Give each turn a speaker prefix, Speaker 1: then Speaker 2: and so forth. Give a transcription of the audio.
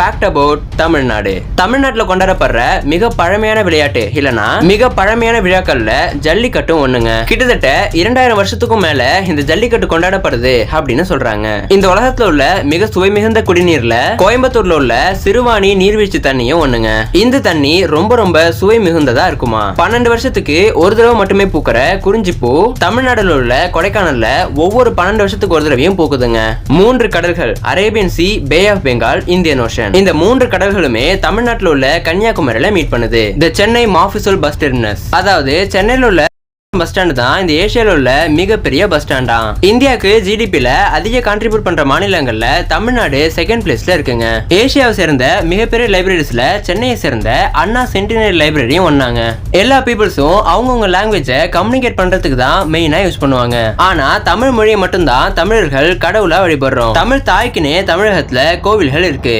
Speaker 1: Fact about Tamil Nadu. தமிழ்நாட்டுல கொண்டாடப்படுற மிக பழமையான விளையாட்டு இல்லனா மிக பழமையான விழாக்கள்ல ஜல்லிக்கட்டும் ஒண்ணுங்க. கிட்டத்தட்ட 2000 வருஷத்துக்கும் மேல இந்த ஜல்லிக்கட்டு கொண்டாடப்படுது அப்படின்னு சொல்றாங்க. இந்த உலகத்துல உள்ள மிக சுவை மிகுந்த குடிநீர்ல கோயம்புத்தூர்ல உள்ள சிறுவாணி நீர்வீழ்ச்சி தண்ணியும் ஒண்ணுங்க. இந்த தண்ணி ரொம்ப ரொம்ப சுவை மிகுந்ததா இருக்குமா. 12 வருஷத்துக்கு ஒரு தடவை மட்டுமே பூக்கிற குறிஞ்சி பூ தமிழ்நாடுல உள்ள கொடைக்கானல்ல ஒவ்வொரு 12 வருஷத்துக்கு ஒரு தடவையும் பூக்குதுங்க. 3 கடல்கள் Arabian Sea, Bay of Bengal, Indian Ocean. இந்த 3 கடல்களுமே தமிழ்நாட்டில் உள்ள கன்னியாகுமரியில மீட் பண்ணுது. இந்த சென்னை மாஃபிசல் பஸ் டெர்மினஸ், அதாவது சென்னையில் உள்ள பஸ் ஸ்டாண்ட் தான் இந்த ஏசியால உள்ள மிகப்பெரிய பஸ் ஸ்டாண்டா. இந்தியாவுக்கு ஜிடிபில அதிக கான்ட்ரிபியூட் பண்ற மாநிலங்கள்ல தமிழ்நாடு செகண்ட் பிளேஸ்ல இருக்குங்க. ஏசியாவை சேர்ந்த மிகப்பெரிய லைப்ரரிஸ்ல சென்னையை சேர்ந்த அண்ணா சென்டினரி லைப்ரரியும் ஒண்ணாங்க. எல்லா பீப்புள்ஸும் அவங்கவுங்க லாங்குவேஜை கம்யூனிகேட் பண்றதுக்கு தான் மெயினா யூஸ் பண்ணுவாங்க. ஆனா தமிழ் மொழியை மட்டும்தான் தமிழர்கள் கடவுளா வழிபடுறோம். தமிழ் தாய்க்குனே தமிழகத்துல கோவில்கள் இருக்கு.